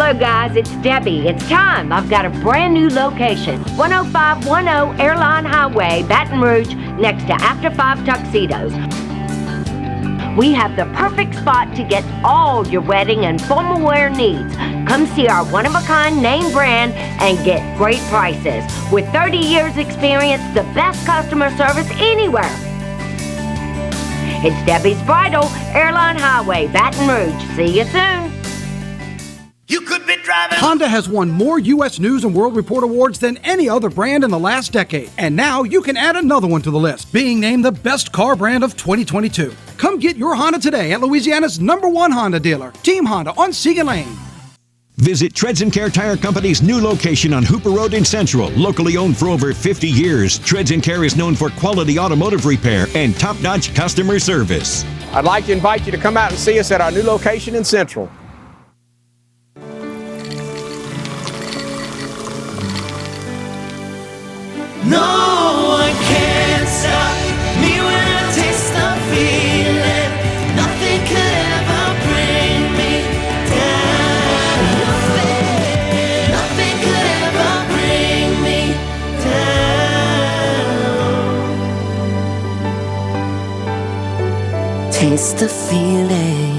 Hello guys, it's Debbie. It's time. I've got a brand new location. 10510 Airline Highway, Baton Rouge, next to After 5 Tuxedos. We have the perfect spot to get all your wedding and formal wear needs. Come see our one-of-a-kind name brand and get great prices. With 30 years experience, the best customer service anywhere. It's Debbie's Bridal, Airline Highway, Baton Rouge. See you soon. You could be driving. Honda has won more U.S. News and World Report awards than any other brand in the last decade. And now you can add another one to the list, being named the best car brand of 2022. Come get your Honda today at Louisiana's #1 Honda dealer, Team Honda on Siegen Lane. Visit Treads & Care Tire Company's new location on Hooper Road in Central. Locally owned for over 50 years, Treads & Care is known for quality automotive repair and top-notch customer service. I'd like to invite you to come out and see us at our new location in Central. No one can stop me when I taste the feeling. Nothing could ever bring me down. Nothing could ever bring me down. Taste the feeling.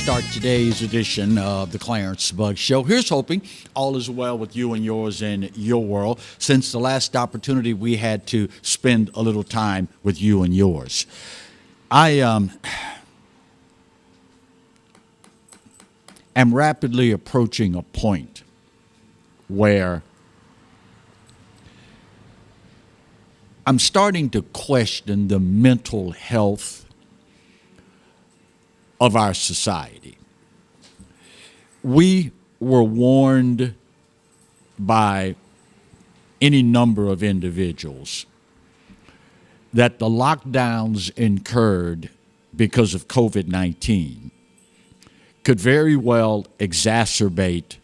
Start today's edition of the Clarence Bug Show. Here's hoping all is well with you and yours in your world since the last opportunity we had to spend a little time with you and yours. I am rapidly approaching a point where I'm starting to question the mental health of our society. We were warned by any number of individuals that the lockdowns incurred because of COVID-19 could very well exacerbate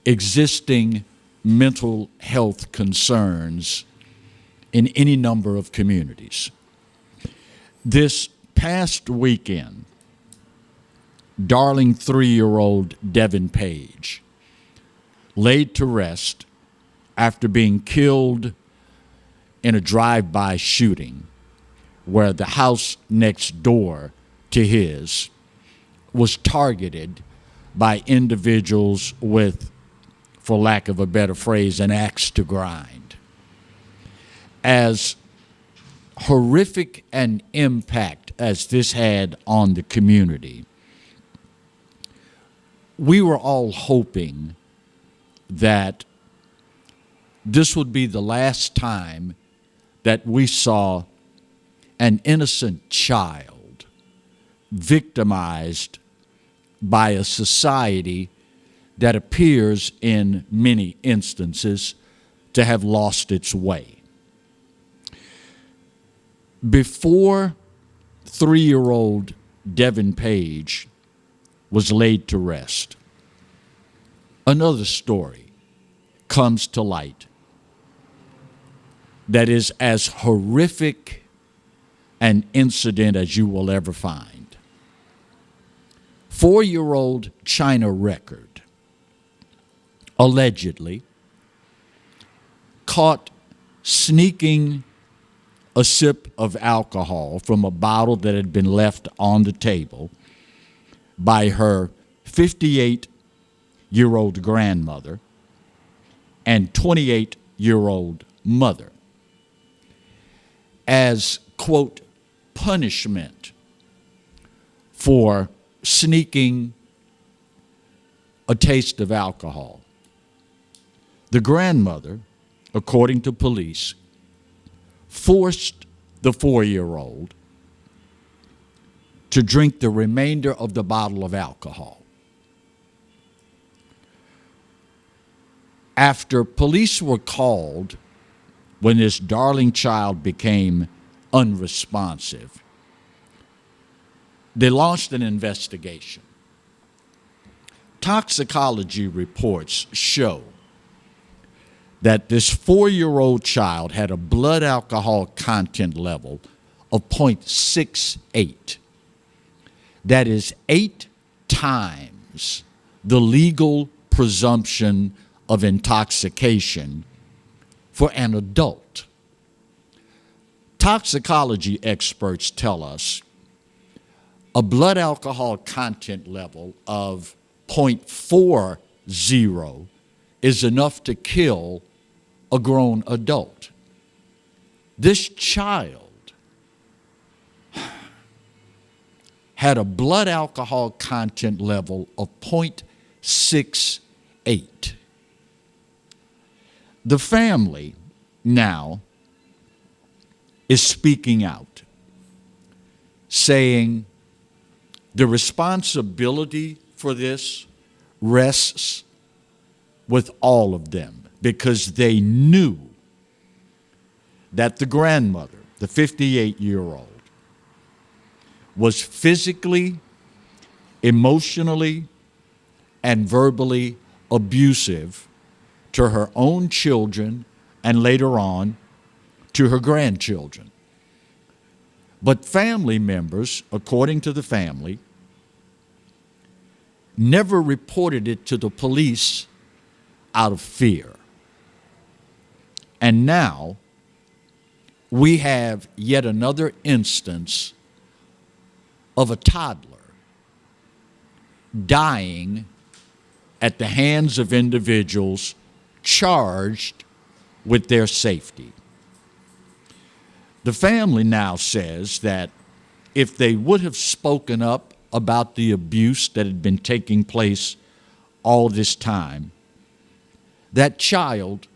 existing mental health concerns in any number of communities. This past weekend, darling 3-year-old Devin Page laid to rest after being killed in a drive-by shooting where the house next door to his was targeted by individuals with, for lack of a better phrase, an axe to grind. As horrific an impact as this had on the community, we were all hoping that this would be the last time that we saw an innocent child victimized by a society that appears in many instances to have lost its way. Before 3-year-old Devin Page was laid to rest, another story comes to light that is as horrific an incident as you will ever find. 4-year-old China Record allegedly caught sneaking a sip of alcohol from a bottle that had been left on the table by her 58-year-old grandmother and 28-year-old mother as, quote, punishment for sneaking a taste of alcohol. The grandmother, according to police, forced the 4-year-old to drink the remainder of the bottle of alcohol. After police were called when this darling child became unresponsive, they launched an investigation. Toxicology reports show that this 4-year-old child had a blood alcohol content level of 0.68. That is 8 times the legal presumption of intoxication for an adult. Toxicology experts tell us a blood alcohol content level of 0.40 is enough to kill a grown adult. This child had a blood alcohol content level of 0.68. The family now is speaking out, saying the responsibility for this rests with all of them, because they knew that the grandmother, the 58-year-old, was physically, emotionally, and verbally abusive to her own children and later on to her grandchildren. But family members, according to the family, never reported it to the police out of fear. And now we have yet another instance of a toddler dying at the hands of individuals charged with their safety. The family now says that if they would have spoken up about the abuse that had been taking place all this time, that child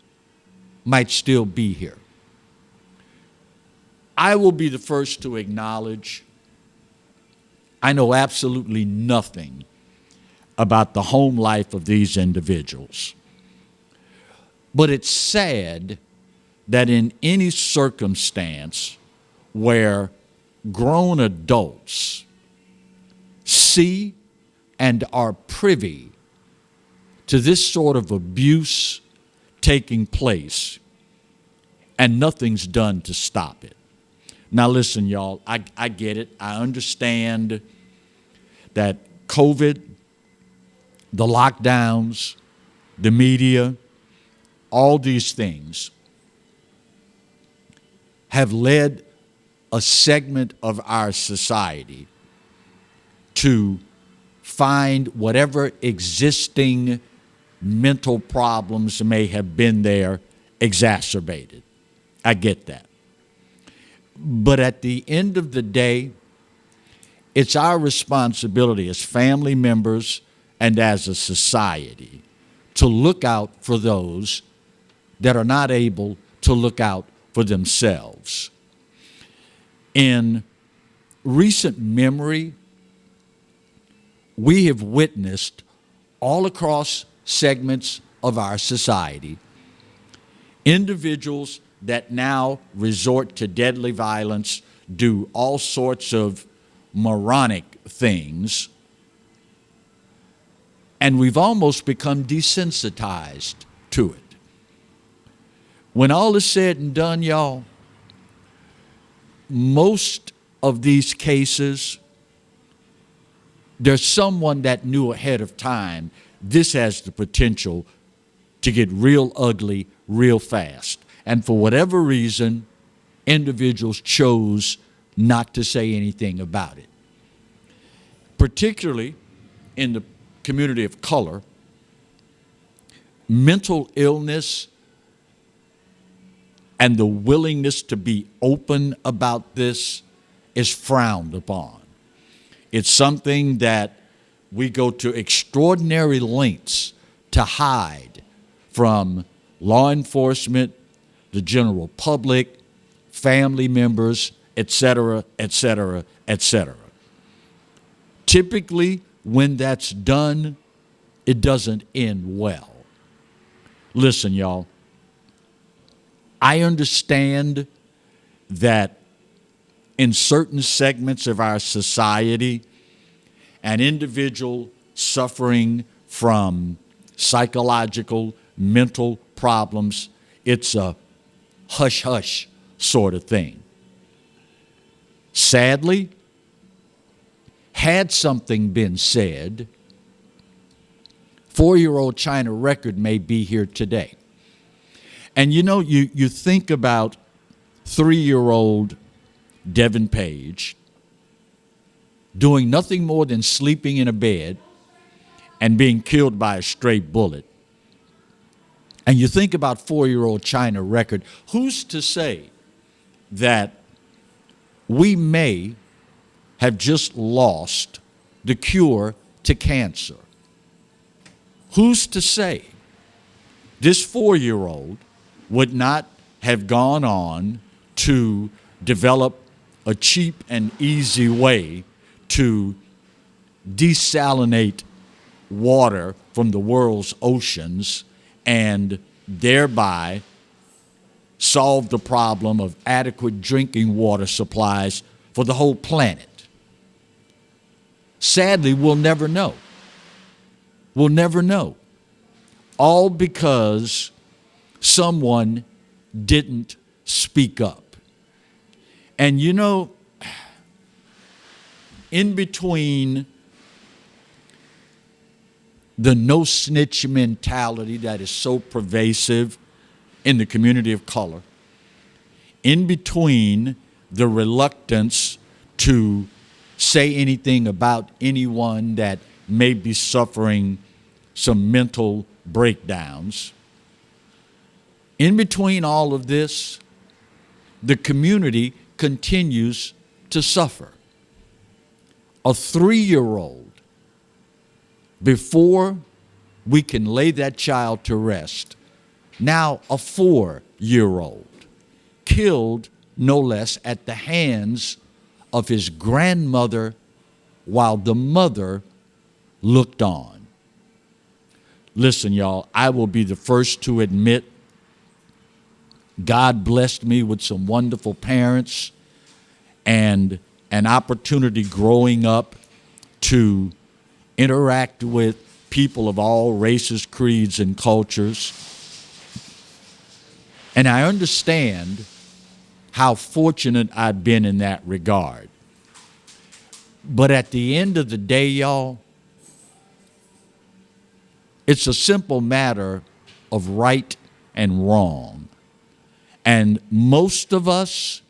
might still be here. I will be the first to acknowledge I know absolutely nothing about the home life of these individuals. But it's sad that in any circumstance where grown adults see and are privy to this sort of abuse taking place and nothing's done to stop it. Now listen, y'all, I get it. I understand that COVID, the lockdowns, the media, all these things have led a segment of our society to find whatever existing mental problems may have been there exacerbated. I get that. But at the end of the day, it's our responsibility as family members and as a society to look out for those that are not able to look out for themselves. In recent memory, we have witnessed all across segments of our society individuals that now resort to deadly violence, do all sorts of moronic things, and we've almost become desensitized to it. When all is said and done, y'all, most of these cases, there's someone that knew ahead of time this has the potential to get real ugly real fast. And for whatever reason, individuals chose not to say anything about it. Particularly in the community of color, mental illness and the willingness to be open about this is frowned upon. It's something that we go to extraordinary lengths to hide from law enforcement, the general public, family members, etc., etc., etc. Typically, when that's done, it doesn't end well. Listen, y'all, I understand that in certain segments of our society, an individual suffering from psychological, mental problems, it's a hush-hush sort of thing. Sadly, had something been said, 4-year-old China Record may be here today. And you know, you think about 3-year-old Devin Page doing nothing more than sleeping in a bed and being killed by a stray bullet. And you think about 4-year-old China Record, who's to say that we may have just lost the cure to cancer? Who's to say this 4-year-old would not have gone on to develop a cheap and easy way to desalinate water from the world's oceans and thereby solve the problem of adequate drinking water supplies for the whole planet? Sadly, we'll never know. We'll never know. All because someone didn't speak up. And you know, in between the no snitch mentality that is so pervasive in the community of color, in between the reluctance to say anything about anyone that may be suffering some mental breakdowns, in between all of this, the community continues to suffer. A 3-year-old, before we can lay that child to rest, now a 4-year-old, killed no less at the hands of his grandmother while the mother looked on. Listen, y'all, I will be the first to admit God blessed me with some wonderful parents and an opportunity growing up to interact with people of all races, creeds, and cultures. And I understand how fortunate I've been in that regard. But at the end of the day, y'all, it's a simple matter of right and wrong. And most of us,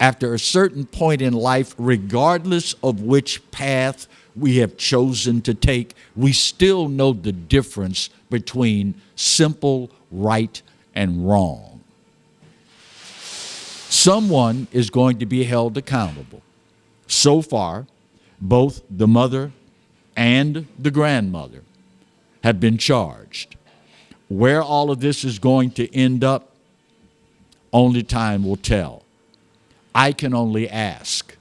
after a certain point in life, regardless of which path we have chosen to take, we still know the difference between simple right and wrong. Someone is going to be held accountable. So far, both the mother and the grandmother have been charged. Where all of this is going to end up, only time will tell. I can only ask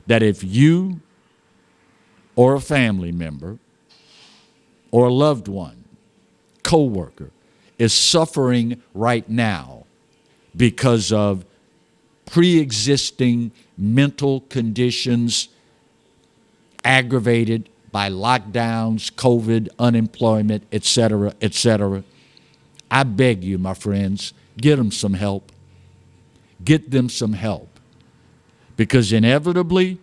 that if you or a family member or a loved one, coworker, is suffering right now because of pre-existing mental conditions aggravated by lockdowns, COVID, unemployment, et cetera, I beg you, my friends, get them some help. Get them some help. Because inevitably,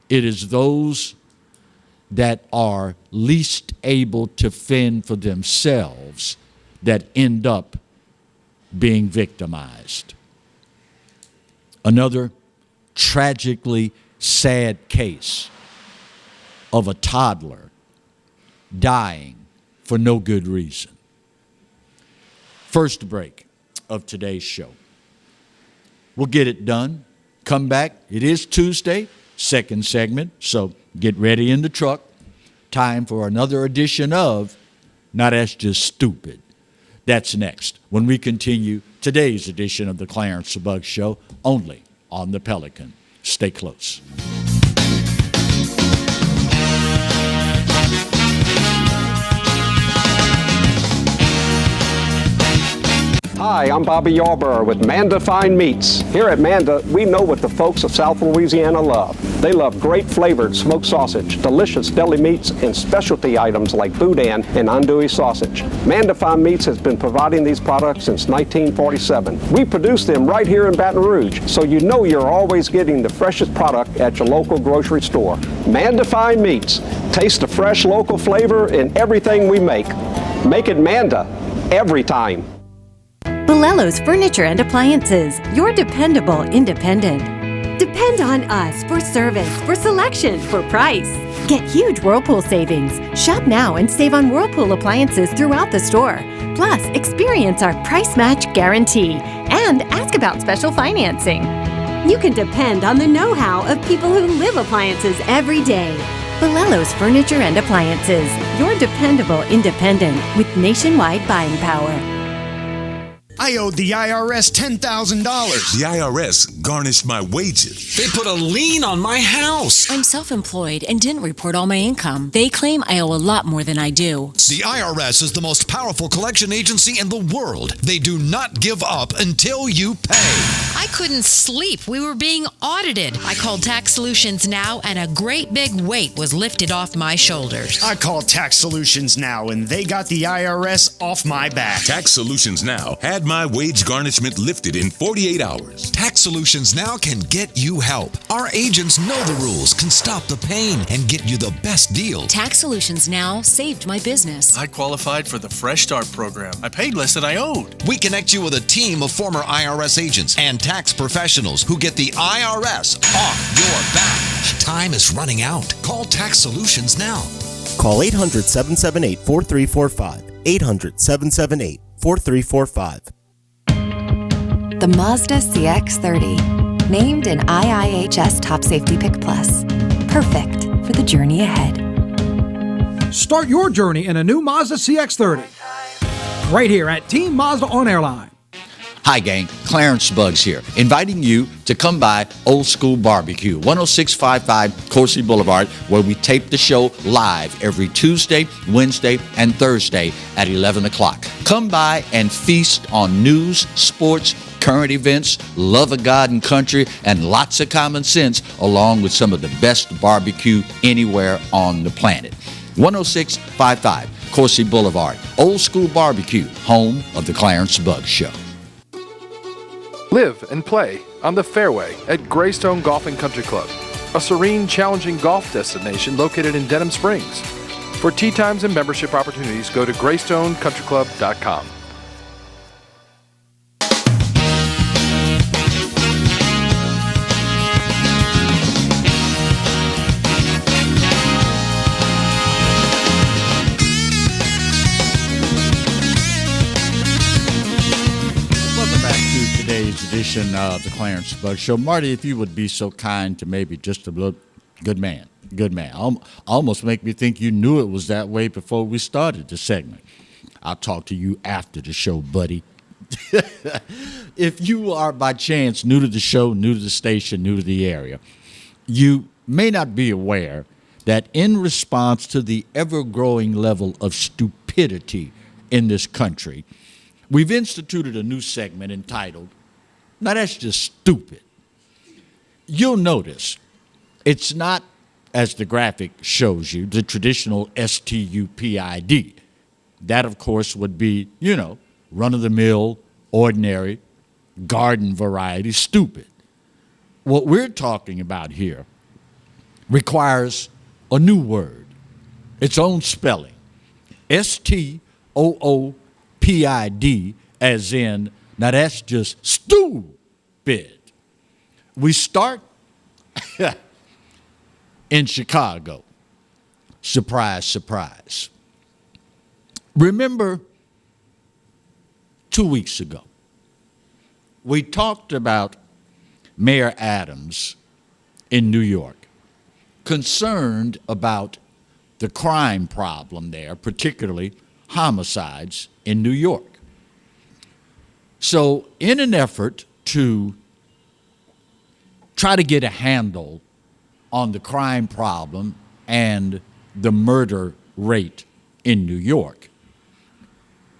it is those that are least able to fend for themselves that end up being victimized. Another tragically sad case of a toddler dying for no good reason. First break of today's show. We'll get it done. Come back. It is Tuesday, second segment, so get ready in the truck. Time for another edition of Not That's Just Stupid. That's next when we continue today's edition of the Clarence the Bug Show, only on the Pelican. Stay close. Hi, I'm Bobby Yarborough with Manda Fine Meats. Here at Manda, we know what the folks of South Louisiana love. They love great flavored smoked sausage, delicious deli meats, and specialty items like boudin and andouille sausage. Manda Farm Meats has been providing these products since 1947. We produce them right here in Baton Rouge, so you know you're always getting the freshest product at your local grocery store. Manda Farm Meats. Taste the fresh local flavor in everything we make. Make it Manda every time. Bolello's Furniture and Appliances, your dependable independent. Depend on us for service, for selection, for price. Get huge Whirlpool savings. Shop now and save on Whirlpool appliances throughout the store. Plus, experience our price match guarantee and ask about special financing. You can depend on the know-how of people who live appliances every day. Bolello's Furniture and Appliances, your dependable independent with nationwide buying power. I owed the IRS $10,000. The IRS garnished my wages. They put a lien on my house. I'm self-employed and didn't report all my income. They claim I owe a lot more than I do. The IRS is the most powerful collection agency in the world. They do not give up until you pay. I couldn't sleep. We were being audited. I called Tax Solutions Now, and a great big weight was lifted off my shoulders. I called Tax Solutions Now, and they got the IRS off my back. Tax Solutions Now had my wage garnishment lifted in 48 hours. Tax Solutions Now can get you help. Our agents know the rules, can stop the pain, and get you the best deal. Tax Solutions Now saved my business. I qualified for the Fresh Start program. I paid less than I owed. We connect you with a team of former IRS agents and tax professionals who get the IRS off your back. Time is running out. Call Tax Solutions now. Call 800-778-4345. 800-778-4345. The Mazda CX-30, named an IIHS Top Safety Pick Plus. Perfect for the journey ahead. Start your journey in a new Mazda CX-30. Right here at Team Mazda on Airline. Hi, gang. Clarence Bugs here, inviting you to come by Old School Barbecue, 10655 Coursey Boulevard, where we tape the show live every Tuesday, Wednesday, and Thursday at 11 o'clock. Come by and feast on news, sports, current events, love of God and country, and lots of common sense, along with some of the best barbecue anywhere on the planet. 10655 Coursey Boulevard, Old School Barbecue, home of the Clarence Bugs Show. Live and play on the fairway at Greystone Golf and Country Club, a serene, challenging golf destination located in Denham Springs. For tee times and membership opportunities, go to GreystoneCountryClub.com. Edition of the Clarence Bugs Show. Marty, if you would be so kind to maybe just a little, good man. Almost make me think you knew it was that way before we started the segment. I'll talk to you after the show, buddy. If you are by chance new to the show, new to the station, new to the area, you may not be aware that in response to the ever-growing level of stupidity in this country, we've instituted a new segment entitled, "Now That's Just Stupid." You'll notice it's not, as the graphic shows you, the traditional STUPID. That, of course, would be, run-of-the-mill, ordinary, garden variety, stupid. What we're talking about here requires a new word, its own spelling, STOOPID, as in, now that's just stupid. We start in Chicago. Surprise, surprise. Remember 2 weeks ago, we talked about Mayor Adams in New York, concerned about the crime problem there, particularly homicides in New York. So in an effort to try to get a handle on the crime problem and the murder rate in New York,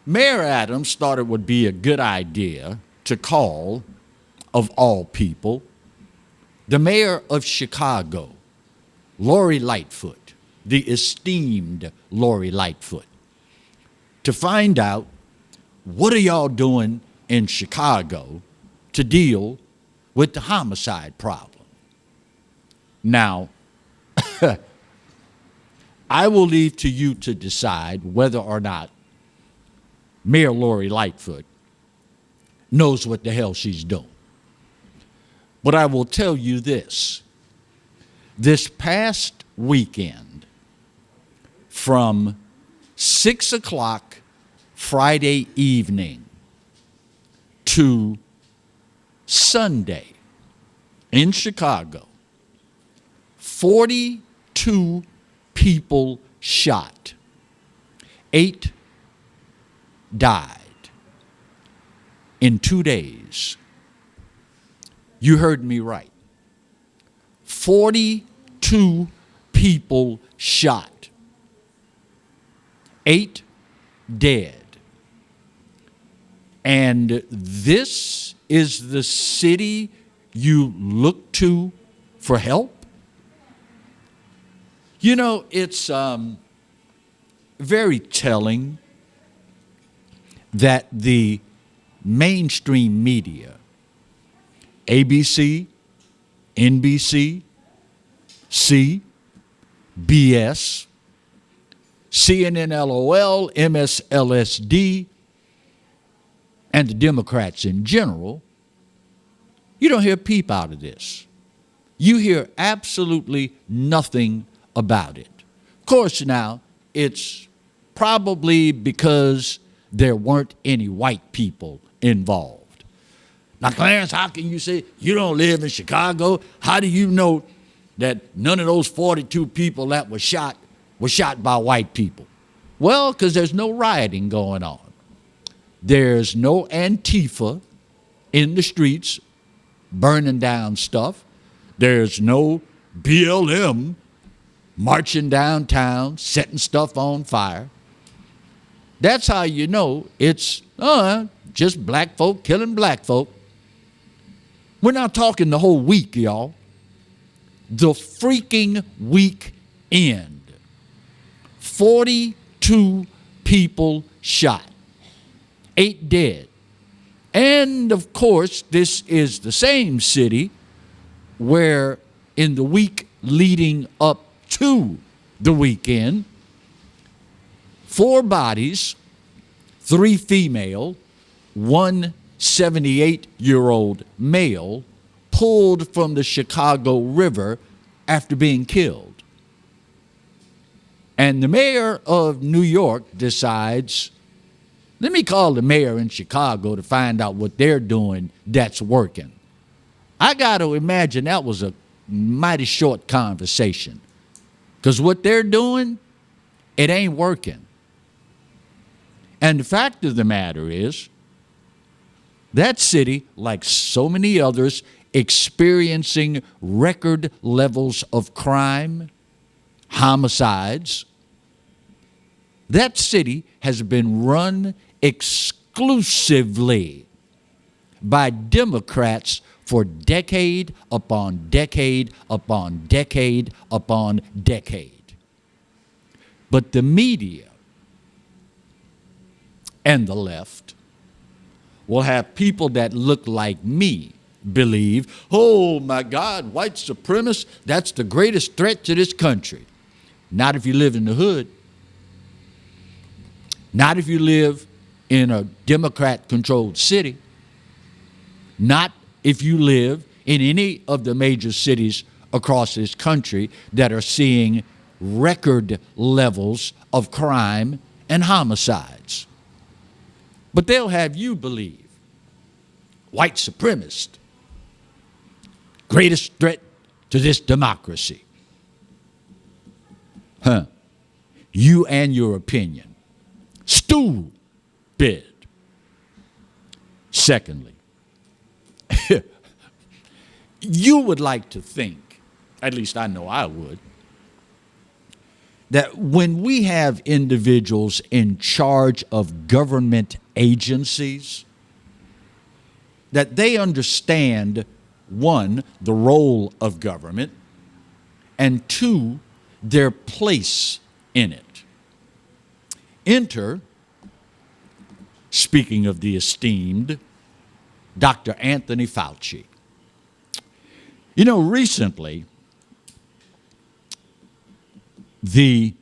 Mayor Adams thought it would be a good idea to call, of all people, the mayor of Chicago, Lori Lightfoot, the esteemed Lori Lightfoot, to find out what are y'all doing in Chicago to deal with the homicide problem. Now, I will leave to you to decide whether or not Mayor Lori Lightfoot knows what the hell she's doing. But I will tell you this. This past weekend, from 6 o'clock Friday evening to Sunday in Chicago, 42 people shot. 8 died in 2 days. You heard me right. 42 people shot. 8 dead. And this is the city you look to for help? You know, it's very telling that the mainstream media, ABC, NBC, CBS, CNN LOL, MSLSD, and the Democrats in general, you don't hear a peep out of this. You hear absolutely nothing about it. Of course, now, it's probably because there weren't any white people involved. Now, Clarence, how can you say you don't live in Chicago? How do you know that none of those 42 people that were shot by white people? Well, because there's no rioting going on. There's no Antifa in the streets burning down stuff. There's no BLM marching downtown, setting stuff on fire. That's how you know it's just black folk killing black folk. We're not talking the whole week, y'all. The freaking weekend. 42 people shot. 8 dead. And of course, this is the same city where in the week leading up to the weekend, 4 bodies, 3 female, 1 78-year-old male, pulled from the Chicago River after being killed. And the mayor of New York decides, let me call the mayor in Chicago to find out what they're doing that's working. I got to imagine that was a mighty short conversation, because what they're doing, it ain't working. And the fact of the matter is, that city, like so many others, experiencing record levels of crime, homicides, that city has been run exclusively by Democrats for decade upon decade upon decade upon decade. But the media and the left will have people that look like me believe, oh my God, white supremacists, that's the greatest threat to this country. Not if you live in the hood. Not if you live in a Democrat-controlled city. Not if you live in any of the major cities across this country that are seeing record levels of crime and homicides. But they'll have you believe white supremacist, greatest threat to this democracy. You and your opinion. Stupid. Secondly, you would like to think, at least I know I would, that when we have individuals in charge of government agencies, that they understand one, the role of government, and two, their place in it. Enter, speaking of the esteemed, Dr. Anthony Fauci. You know, recently, the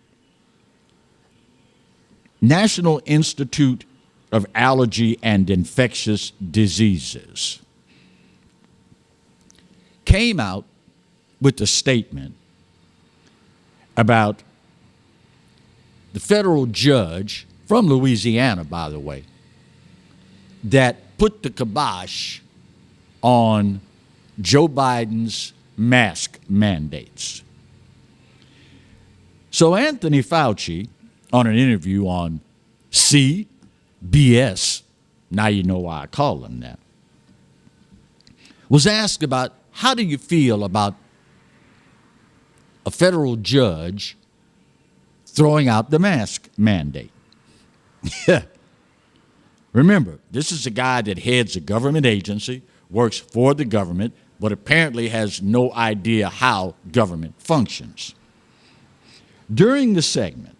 National Institute of Allergy and Infectious Diseases came out with a statement about the federal judge from Louisiana, by the way, that put the kibosh on Joe Biden's mask mandates. So Anthony Fauci, on an interview on CBS, now you know why I call him that, was asked about how do you feel about a federal judge throwing out the mask mandate. Remember, this is a guy that heads a government agency, works for the government, but apparently has no idea how government functions. During the segment,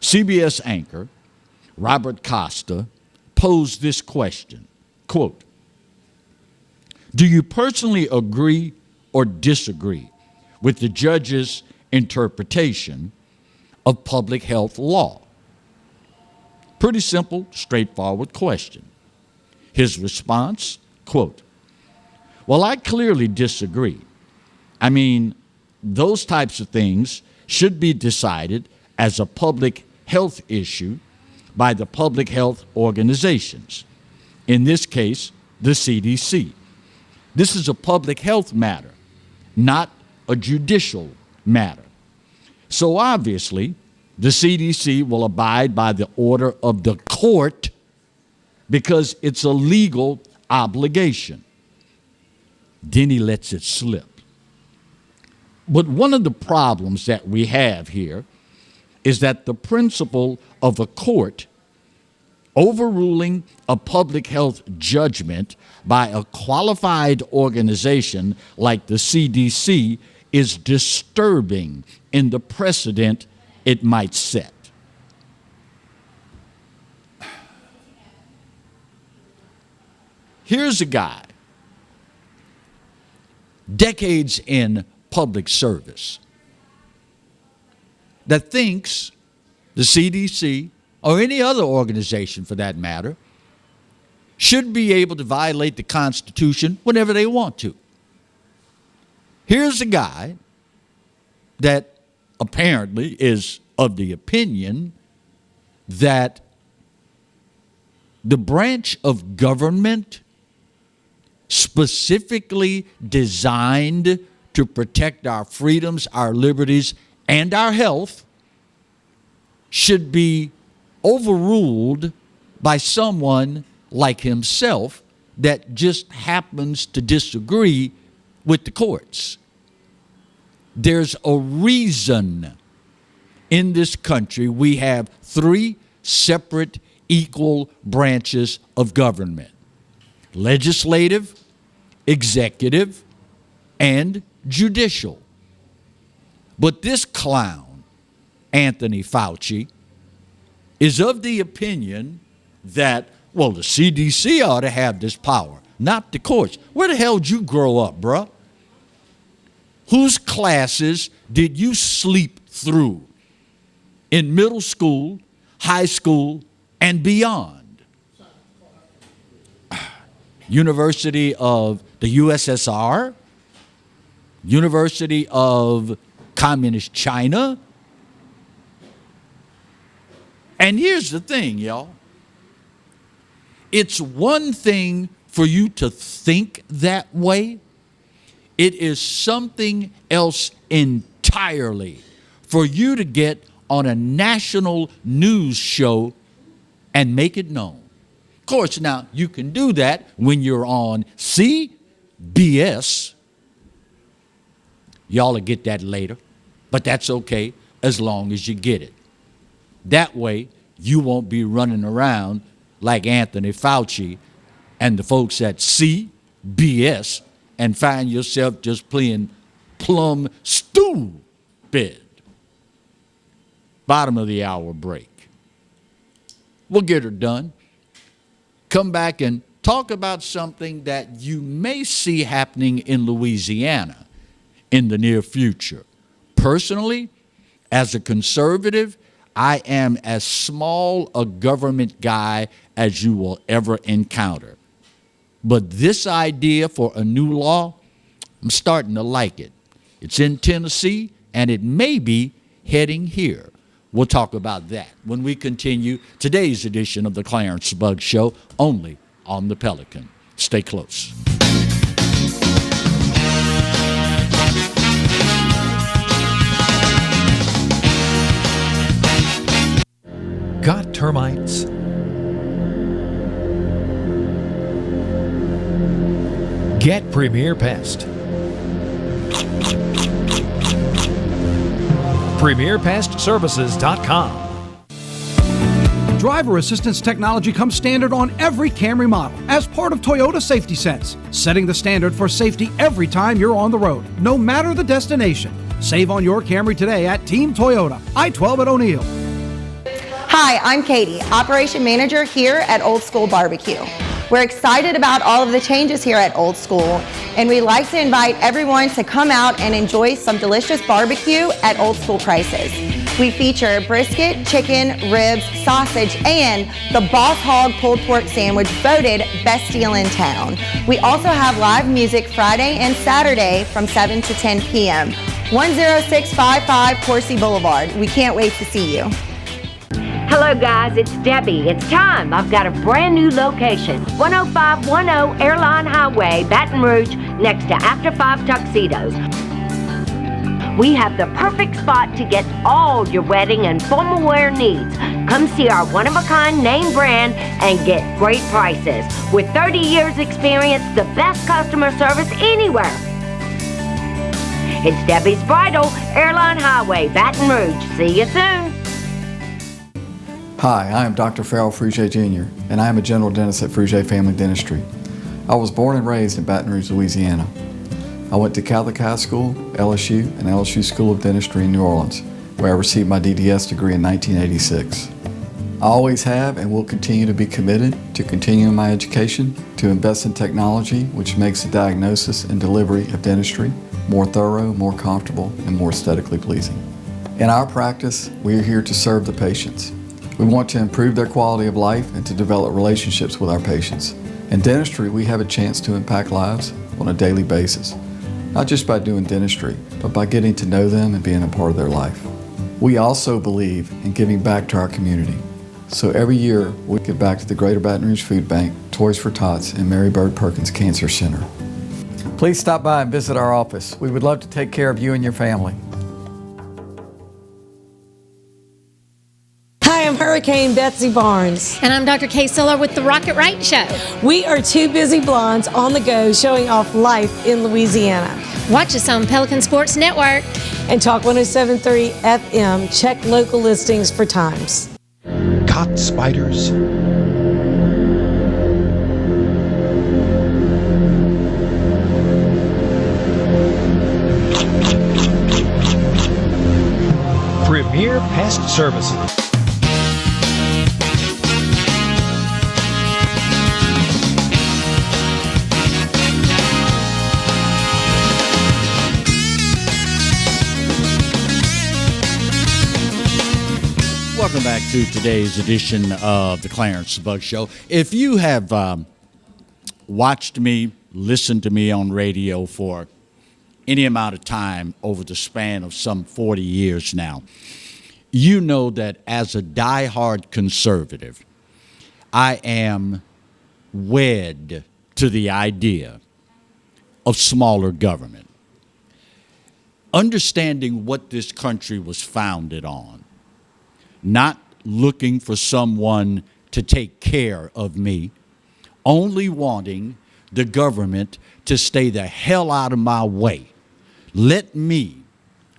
CBS anchor Robert Costa posed this question, quote, "Do you personally agree or disagree with the judge's interpretation of public health law?" Pretty simple, straightforward question. His response, quote, "Well, I clearly disagree. I mean, those types of things should be decided as a public health issue by the public health organizations, in this case, the CDC. This is a public health matter, not a judicial matter. So obviously, the CDC will abide by the order of the court because it's a legal obligation." Then he lets it slip. But one of the problems that we have here is that the principle of a court overruling a public health judgment by a qualified organization like the CDC is disturbing in the precedent it might set. Here's a guy, decades in public service, that thinks the CDC, or any other organization for that matter, should be able to violate the Constitution whenever they want to. Here's a guy that apparently is of the opinion that the branch of government specifically designed to protect our freedoms, our liberties, and our health should be overruled by someone like himself that just happens to disagree with the courts. There's a reason in this country we have three separate equal branches of government: legislative, executive, and judicial. But this clown, Anthony Fauci, is of the opinion that, well, the CDC ought to have this power, not the courts. Where the hell did you grow up, bruh? Whose classes did you sleep through in middle school, high school, and beyond? University of the USSR? University of Communist China? And here's the thing, y'all. It's one thing for you to think that way. It is something else entirely for you to get on a national news show and make it known. Of course, now, you can do that when you're on CBS. Y'all will get that later, but that's okay as long as you get it. That way, you won't be running around like Anthony Fauci and the folks at CBS and find yourself just playing plumb stupid. Bottom of the hour break. We'll get her done. Come back and talk about something that you may see happening in Louisiana in the near future. Personally, as a conservative, I am as small a government guy as you will ever encounter. But this idea for a new law, I'm starting to like it. It's in Tennessee, and it may be heading here. We'll talk about that when we continue today's edition of the Clarence Bugg Show, only on the Pelican. Stay close. Got termites? Get Premier Pest. PremierPestServices.com. Driver assistance technology comes standard on every Camry model as part of Toyota Safety Sense, setting the standard for safety every time you're on the road, no matter the destination. Save on your Camry today at Team Toyota, I-12 at O'Neill. Hi, I'm Katie, Operation Manager here at Old School Barbecue. We're excited about all of the changes here at Old School, and we'd like to invite everyone to come out and enjoy some delicious barbecue at Old School prices. We feature brisket, chicken, ribs, sausage, and the Boss Hog pulled pork sandwich voted best deal in town. We also have live music Friday and Saturday from 7 to 10 p.m. 10655 Coursey Boulevard. We can't wait to see you. Hello guys, it's Debbie. It's time. I've got a brand new location. 10510 Airline Highway, Baton Rouge, next to After 5 Tuxedos. We have the perfect spot to get all your wedding and formal wear needs. Come see our one-of-a-kind name brand and get great prices. With 30 years experience, the best customer service anywhere. It's Debbie's Bridal, Airline Highway, Baton Rouge. See you soon. Hi, I am Dr. Farrell Frugier Jr., and I am a general dentist at Frugier Family Dentistry. I was born and raised in Baton Rouge, Louisiana. I went to Catholic High School, LSU, and LSU School of Dentistry in New Orleans, where I received my DDS degree in 1986. I always have and will continue to be committed to continuing my education, to invest in technology which makes the diagnosis and delivery of dentistry more thorough, more comfortable, and more aesthetically pleasing. In our practice, we are here to serve the patients. We want to improve their quality of life and to develop relationships with our patients. In dentistry, we have a chance to impact lives on a daily basis, not just by doing dentistry, but by getting to know them and being a part of their life. We also believe in giving back to our community. So every year, we give back to the Greater Baton Rouge Food Bank, Toys for Tots, and Mary Bird Perkins Cancer Center. Please stop by and visit our office. We would love to take care of you and your family. Hi, I'm Hurricane Betsy Barnes. And I'm Dr. Kay Siller with The Rocket Right Show. We are two busy blondes on the go showing off life in Louisiana. Watch us on Pelican Sports Network. And Talk 107.3 FM. Check local listings for times. Caught spiders? Premier Pest Services. Welcome back to today's edition of the Clarence Bugg Show. If you have watched me, listened to me on radio for any amount of time over the span of some 40 years now, you know that as a diehard conservative, I am wed to the idea of smaller government. Understanding what this country was founded on, not looking for someone to take care of me, only wanting the government to stay the hell out of my way. Let me,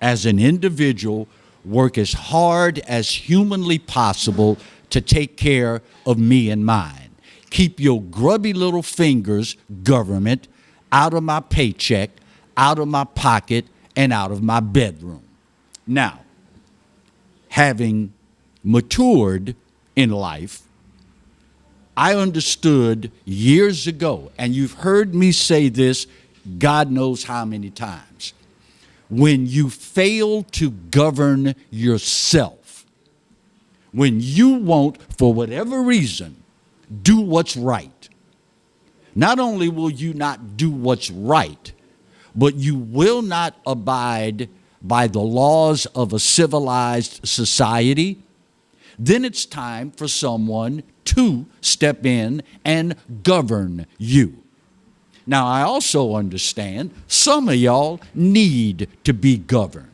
as an individual, work as hard as humanly possible to take care of me and mine. Keep your grubby little fingers, government, out of my paycheck, out of my pocket, and out of my bedroom. Now, having matured in life, I understood years ago, and you've heard me say this God knows how many times, when you fail to govern yourself, when you won't, for whatever reason, do what's right, not only will you not do what's right, but you will not abide by the laws of a civilized society, then it's time for someone to step in and govern you. Now, I also understand some of y'all need to be governed.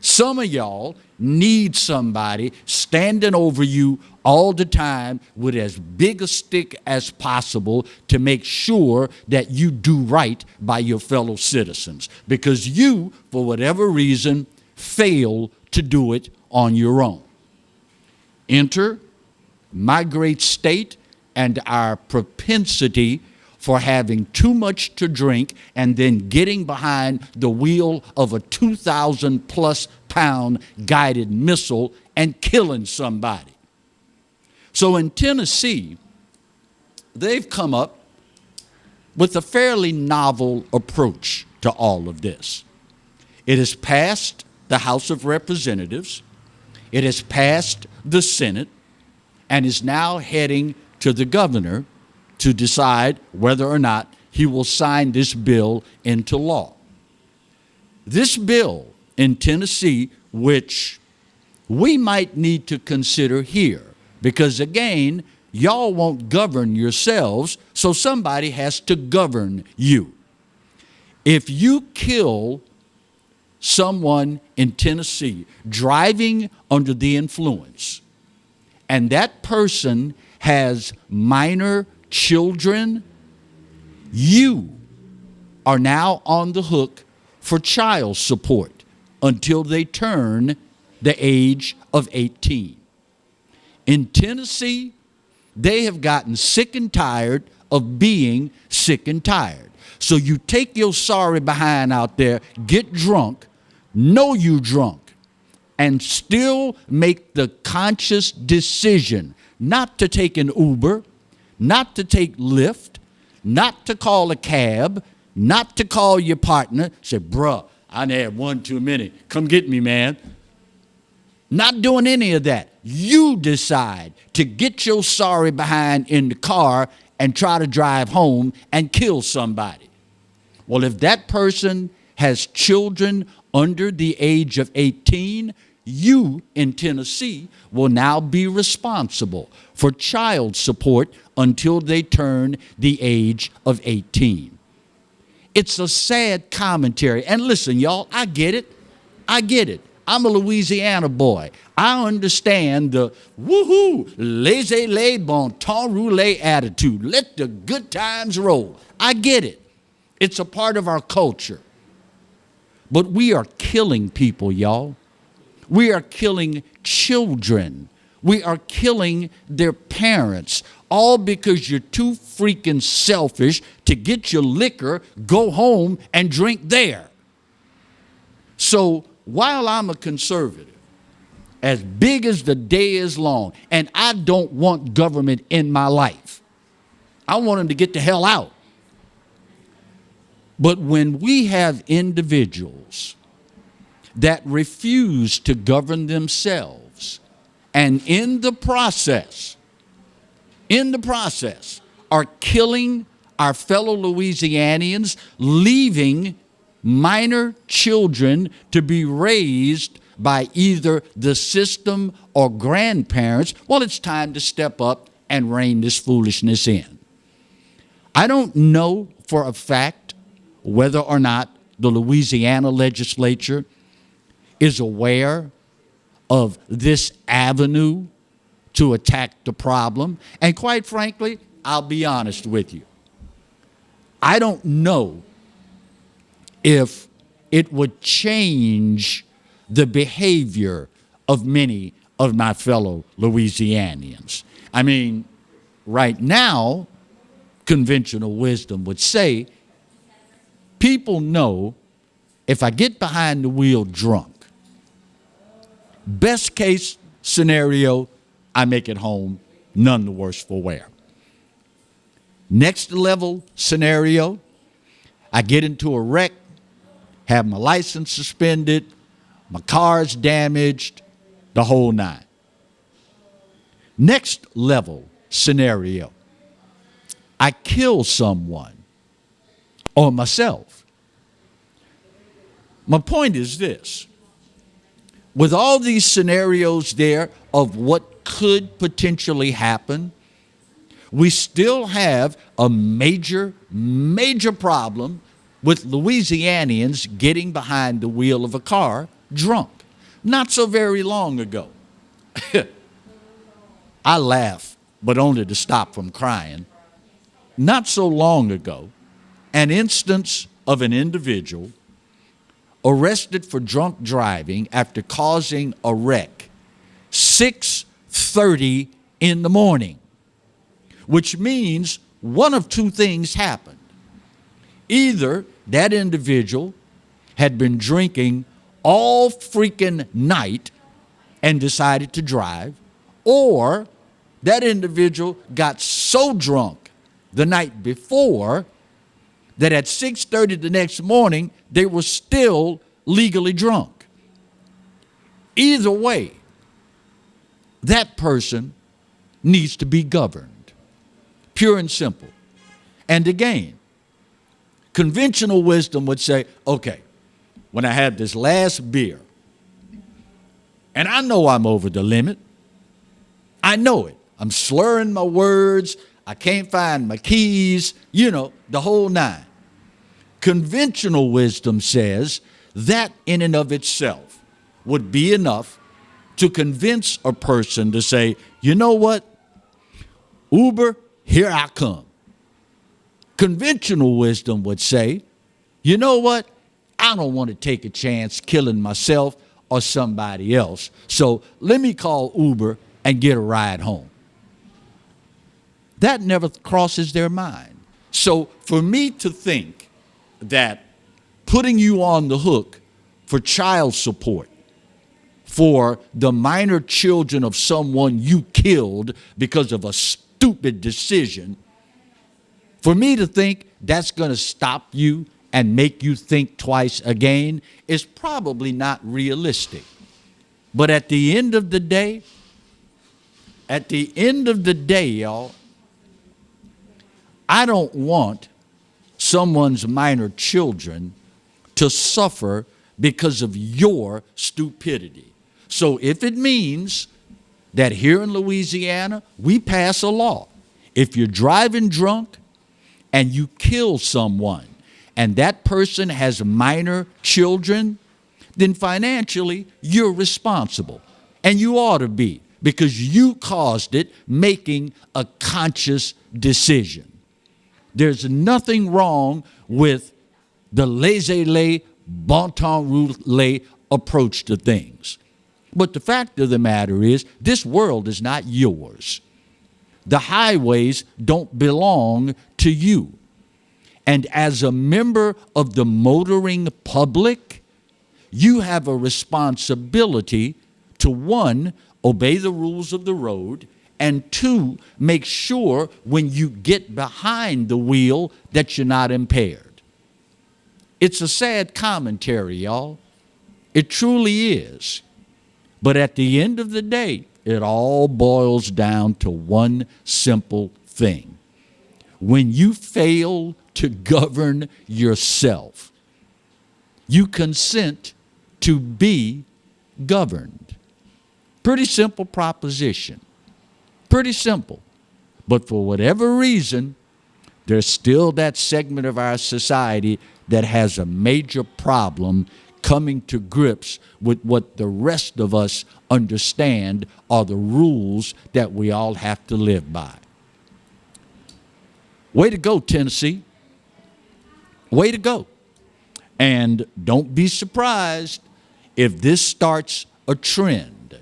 Some of y'all need somebody standing over you all the time with as big a stick as possible to make sure that you do right by your fellow citizens, because you, for whatever reason, fail to do it on your own. Enter my great state and our propensity for having too much to drink and then getting behind the wheel of a 2,000 plus pound guided missile and killing somebody. So in Tennessee, they've come up with a fairly novel approach to all of this. It has passed the House of Representatives, it has passed the Senate, and is now heading to the governor to decide whether or not he will sign this bill into law. This bill in Tennessee, which we might need to consider here, because again, y'all won't govern yourselves, so somebody has to govern you. If you kill someone in Tennessee driving under the influence, and that person has minor children, you are now on the hook for child support until they turn the age of 18. In Tennessee, they have gotten sick and tired of being sick and tired. So you take your sorry behind out there, get drunk, know you drunk, and still make the conscious decision not to take an Uber, not to take Lyft, not to call a cab, not to call your partner, say, bruh, I done had one too many, come get me, man. Not doing any of that. You decide to get your sorry behind in the car and try to drive home and kill somebody. Well, if that person has children under the age of 18, you in Tennessee will now be responsible for child support until they turn the age of 18. It's a sad commentary. And listen, y'all, I get it. I get it. I'm a Louisiana boy. I understand the woohoo, laissez-les, bon temps roulé attitude. Let the good times roll. I get it. It's a part of our culture. But we are killing people, y'all. We are killing children. We are killing their parents, all because you're too freaking selfish to get your liquor, go home, and drink there. So while I'm a conservative, as big as the day is long, and I don't want government in my life, I want them to get the hell out. But when we have individuals that refuse to govern themselves, and in the process, are killing our fellow Louisianians, leaving minor children to be raised by either the system or grandparents, well, it's time to step up and rein this foolishness in. I don't know for a fact whether or not the Louisiana legislature is aware of this avenue to attack the problem. And quite frankly, I'll be honest with you. I don't know if it would change the behavior of many of my fellow Louisianians. I mean, right now, conventional wisdom would say People know if I get behind the wheel drunk, best case scenario, I make it home, none the worse for wear. Next level scenario, I get into a wreck, have my license suspended, my car's damaged, the whole nine. Next level scenario, I kill someone or myself. My point is this. With all these scenarios there of what could potentially happen, we still have a major problem with Louisianians getting behind the wheel of a car drunk. Not so very long ago. I laugh, but only to stop from crying. Not so long ago, an instance of an individual arrested for drunk driving after causing a wreck 6:30 in the morning, which means one of two things happened. Either that individual had been drinking all freaking night and decided to drive, or that individual got so drunk the night before that at 6:30 the next morning, they were still legally drunk. Either way, that person needs to be governed. Pure and simple. And again, conventional wisdom would say, okay, when I had this last beer, and I know I'm over the limit, I know it. I'm slurring my words, I can't find my keys, the whole nine. Conventional wisdom says that in and of itself would be enough to convince a person to say, you know what, Uber, here I come. Conventional wisdom would say, you know what, I don't want to take a chance killing myself or somebody else, so let me call Uber and get a ride home. That never crosses their mind. So for me to think that putting you on the hook for child support for the minor children of someone you killed because of a stupid decision, for me to think that's going to stop you and make you think twice again is probably not realistic. But at the end of the day, y'all, I don't want someone's minor children to suffer because of your stupidity. So if it means that here in Louisiana, we pass a law, if you're driving drunk and you kill someone and that person has minor children, then financially you're responsible. And you ought to be, because you caused it, making a conscious decision. There's nothing wrong with the laissez-aller, bon temps roulette approach to things. But the fact of the matter is, this world is not yours. The highways don't belong to you. And as a member of the motoring public, you have a responsibility to, one, obey the rules of the road, and two, make sure when you get behind the wheel that you're not impaired. It's a sad commentary, y'all. It truly is. But at the end of the day, it all boils down to one simple thing. When you fail to govern yourself, you consent to be governed. Pretty simple proposition. Pretty simple. But for whatever reason, there's still that segment of our society that has a major problem coming to grips with what the rest of us understand are the rules that we all have to live by. Way to go, Tennessee. Way to go. And don't be surprised if this starts a trend.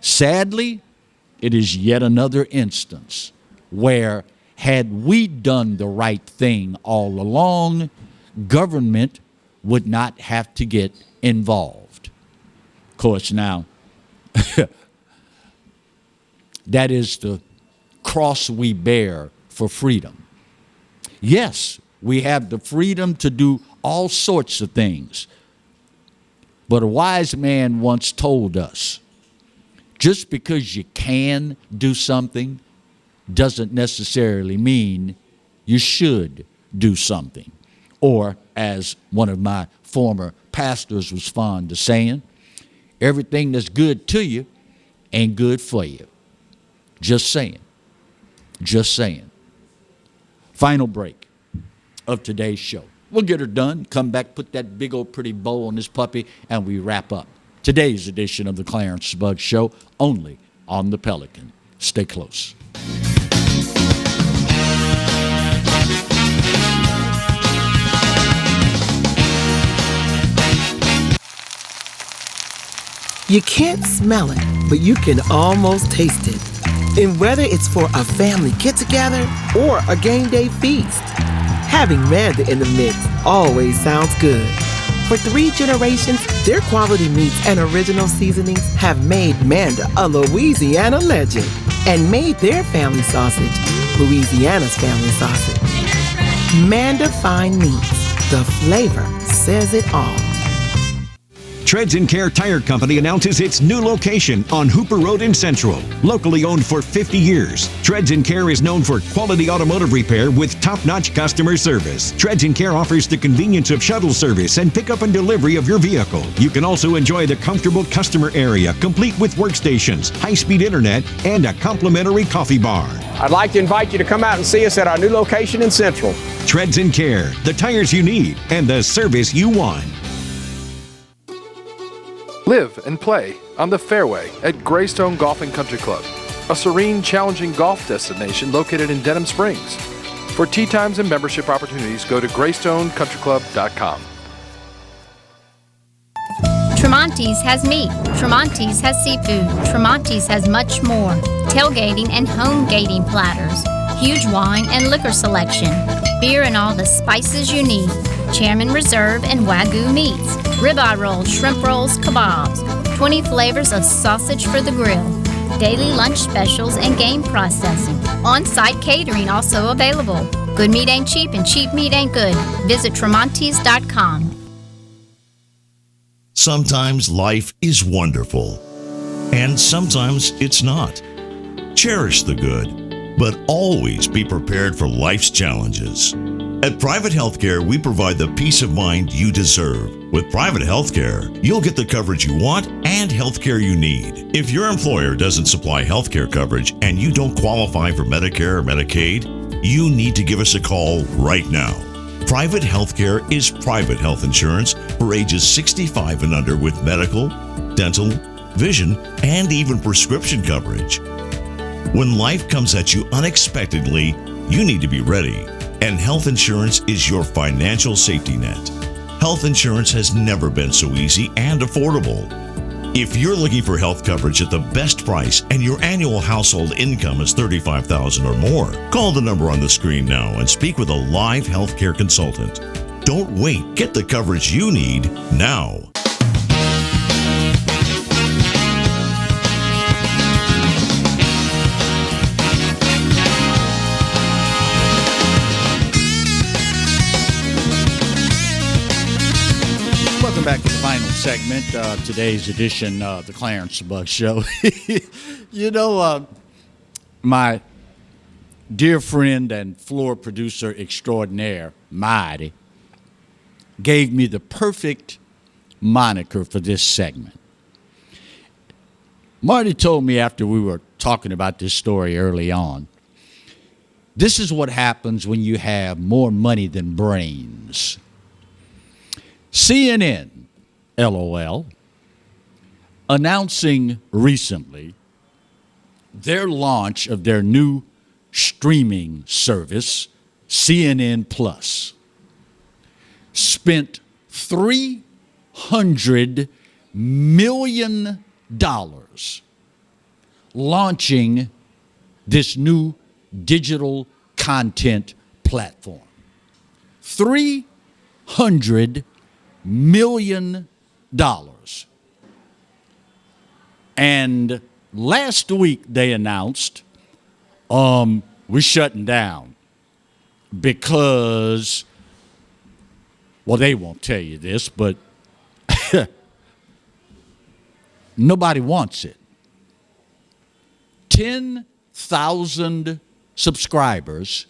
Sadly, it is yet another instance where, had we done the right thing all along, government would not have to get involved. Of course, now, that is the cross we bear for freedom. Yes, we have the freedom to do all sorts of things. But a wise man once told us, just because you can do something doesn't necessarily mean you should do something. Or, as one of my former pastors was fond of saying, everything that's good to you ain't good for you. Just saying. Just saying. Final break of today's show. We'll get her done, come back, put that big old pretty bow on this puppy, and we wrap up today's edition of the Clarence Bug Show, only on the Pelican. Stay close. You can't smell it, but you can almost taste it. And whether it's for a family get-together or a game day feast, having Manda in the mix always sounds good. For 3 generations, their quality meats and original seasonings have made Manda a Louisiana legend and made their family sausage Louisiana's family sausage. Manda Fine Meats, the flavor says it all. Treads & Care Tire Company announces its new location on Hooper Road in Central. Locally owned for 50 years, Treads & Care is known for quality automotive repair with top-notch customer service. Treads & Care offers the convenience of shuttle service and pickup and delivery of your vehicle. You can also enjoy the comfortable customer area, complete with workstations, high-speed internet, and a complimentary coffee bar. I'd like to invite you to come out and see us at our new location in Central. Treads & Care, the tires you need and the service you want. Live and play on the fairway at Greystone Golf and Country Club, a serene, challenging golf destination located in Denham Springs. For tee times and membership opportunities, go to greystonecountryclub.com. Tremonti's has meat. Tremonti's has seafood. Tremonti's has much more. Tailgating and home gating platters. Huge wine and liquor selection. Beer and all the spices you need. Chairman Reserve and Wagyu meats. Ribeye rolls, shrimp rolls, kebabs. 20 flavors of sausage for the grill. Daily lunch specials and game processing. On-site catering also available. Good meat ain't cheap and cheap meat ain't good. Visit Tremonti's.com. Sometimes life is wonderful, and sometimes it's not. Cherish the good, but always be prepared for life's challenges. At Private Healthcare, we provide the peace of mind you deserve. With Private Healthcare, you'll get the coverage you want and healthcare you need. If your employer doesn't supply healthcare coverage and you don't qualify for Medicare or Medicaid, you need to give us a call right now. Private Healthcare is private health insurance for ages 65 and under with medical, dental, vision, and even prescription coverage. When life comes at you unexpectedly, you need to be ready. And health insurance is your financial safety net. Health insurance has never been so easy and affordable. If you're looking for health coverage at the best price and your annual household income is $35,000 or more, call the number on the screen now and speak with a live healthcare consultant. Don't wait. Get the coverage you need now. Welcome back to the final segment of today's edition of the Clarence Bug Show. You know, my dear friend and floor producer extraordinaire, Marty, gave me the perfect moniker for this segment. Marty told me after we were talking about this story early on, this is what happens when you have more money than brains. CNN, LOL, announcing recently their launch of their new streaming service, CNN Plus, spent $300 million launching this new digital content platform. $300 million. And last week they announced we're shutting down because, well, they won't tell you this, but nobody wants it. 10,000 subscribers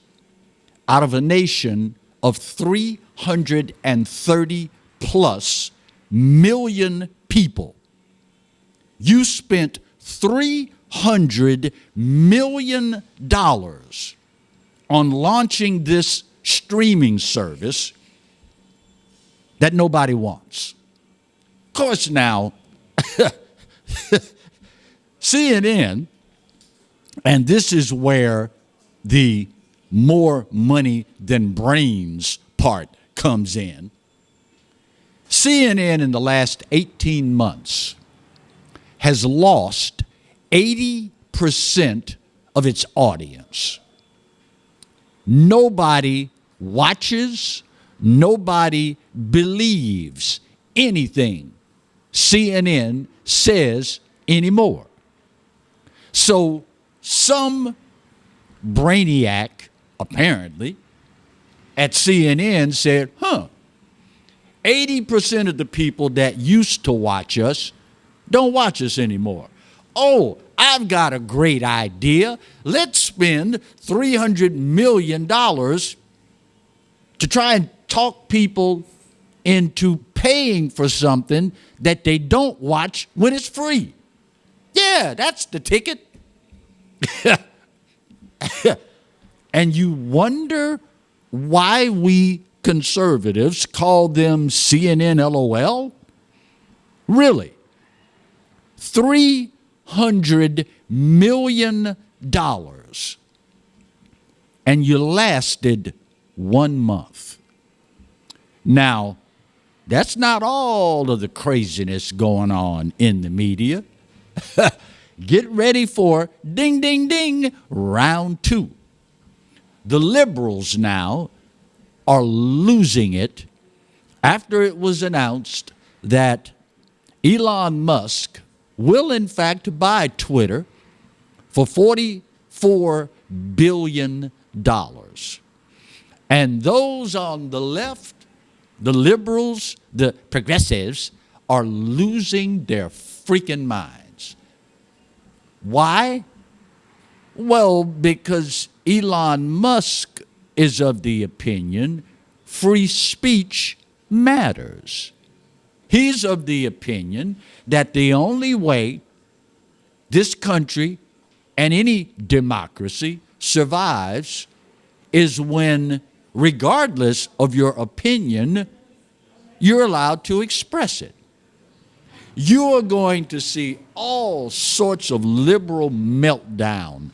out of a nation of 330 plus million people. You spent $300 million on launching this streaming service that nobody wants. Of course, now, CNN, and this is where the more money than brains part comes in. CNN in the last 18 months has lost 80% of its audience. Nobody watches, nobody believes anything CNN says anymore. So some brainiac, apparently, at CNN said, 80% of the people that used to watch us don't watch us anymore. Oh, I've got a great idea. Let's spend $300 million to try and talk people into paying for something that they don't watch when it's free. Yeah, that's the ticket. And you wonder why we conservatives call them CNN LOL? Really? $300 million. And you lasted 1 month. Now, that's not all of the craziness going on in the media. Get ready for ding, ding, ding, round 2. The liberals now are losing it after it was announced that Elon Musk will in fact buy Twitter for $44 billion. And those on the left, the liberals, the progressives, are losing their freaking minds. Why? Well, because Elon Musk is of the opinion free speech matters. He's of the opinion that the only way this country and any democracy survives is when, regardless of your opinion, you're allowed to express it. You are going to see all sorts of liberal meltdown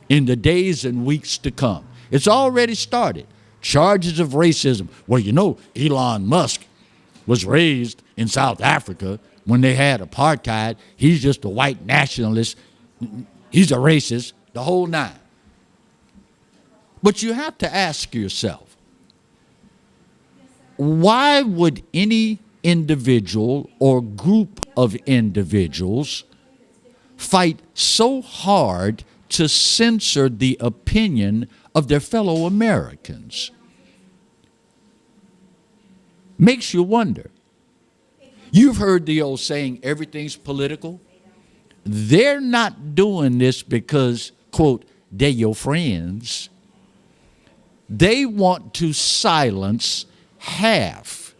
in the days and weeks to come. It's already started. Charges of racism. Well, you know, Elon Musk was raised in South Africa when they had apartheid. He's just a white nationalist. He's a racist, the whole nine. But you have to ask yourself, why would any individual or group of individuals fight so hard to censor the opinion of their fellow Americans? Makes you wonder. You've heard the old saying, everything's political. They're not doing this because, quote, they're your friends. They want to silence half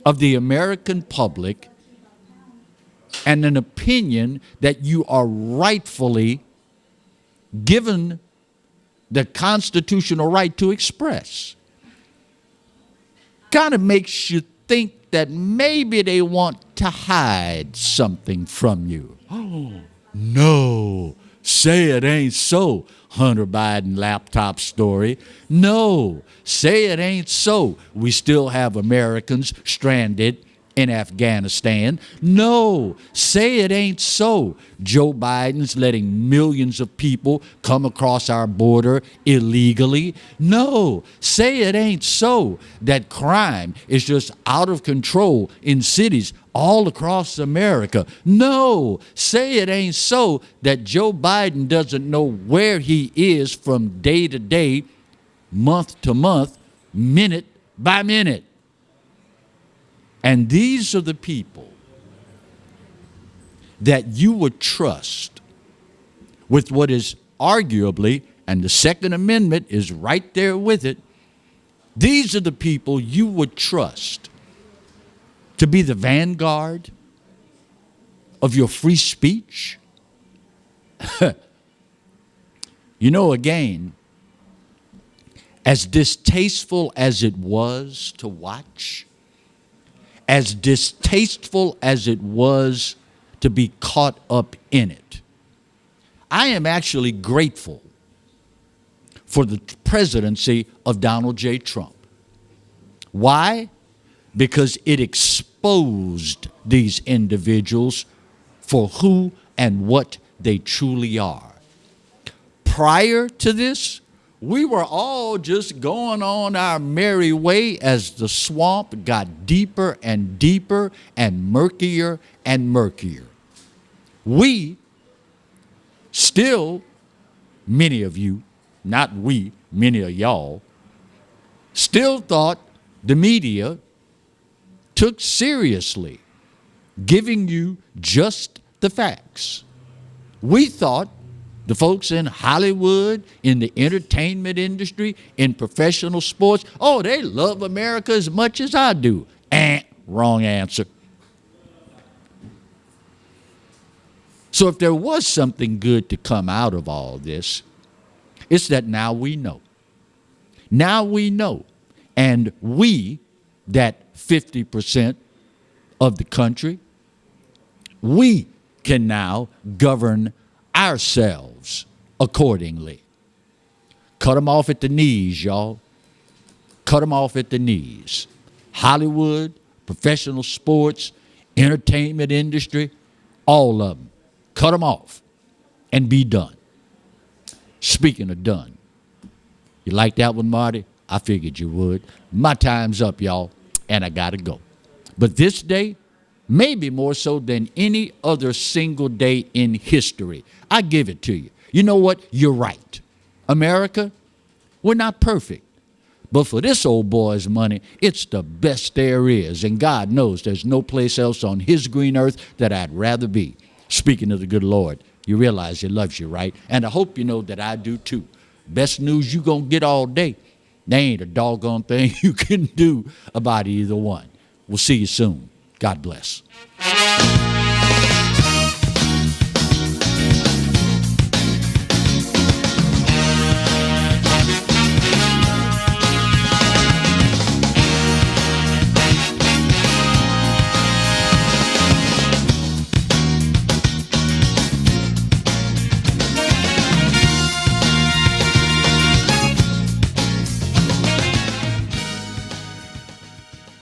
of the American public and an opinion that you are rightfully given the constitutional right to express. Kind of makes you think that maybe they want to hide something from you. Oh, no, say it ain't so, Hunter Biden laptop story. No, say it ain't so. We still have Americans stranded in Afghanistan. No, say it ain't so. Joe Biden's letting millions of people come across our border illegally. No, say it ain't so that crime is just out of control in cities all across America. No, say it ain't so that Joe Biden doesn't know where he is from day to day, month to month, minute by minute. And these are the people that you would trust with what is arguably, and the Second Amendment is right there with it, these are the people you would trust to be the vanguard of your free speech. You know, again, as distasteful as it was to watch, as distasteful as it was to be caught up in it, I am actually grateful for the presidency of Donald J. Trump. Why? Because it exposed these individuals for who and what they truly are. Prior to this, we were all just going on our merry way as the swamp got deeper and deeper and murkier and murkier. We still, many of you, not we, many of y'all, still thought the media took seriously giving you just the facts. We thought the folks in Hollywood, in the entertainment industry, in professional sports, oh, they love America as much as I do. Wrong answer. So if there was something good to come out of all this, it's that now we know. Now we know. And we, that 50% of the country, we can now govern ourselves accordingly. Cut them off at the knees, y'all. Cut them off at the knees. Hollywood, professional sports, entertainment industry, all of them. Cut them off and be done. Speaking of done, you like that one, Marty? I figured you would. My time's up, y'all, and I gotta go. But this day, maybe more so than any other single day in history, I give it to you. You know what? You're right. America, we're not perfect. But for this old boy's money, it's the best there is. And God knows there's no place else on his green earth that I'd rather be. Speaking of the good Lord, you realize he loves you, right? And I hope you know that I do too. Best news you gonna get all day. There ain't a doggone thing you can do about either one. We'll see you soon. God bless.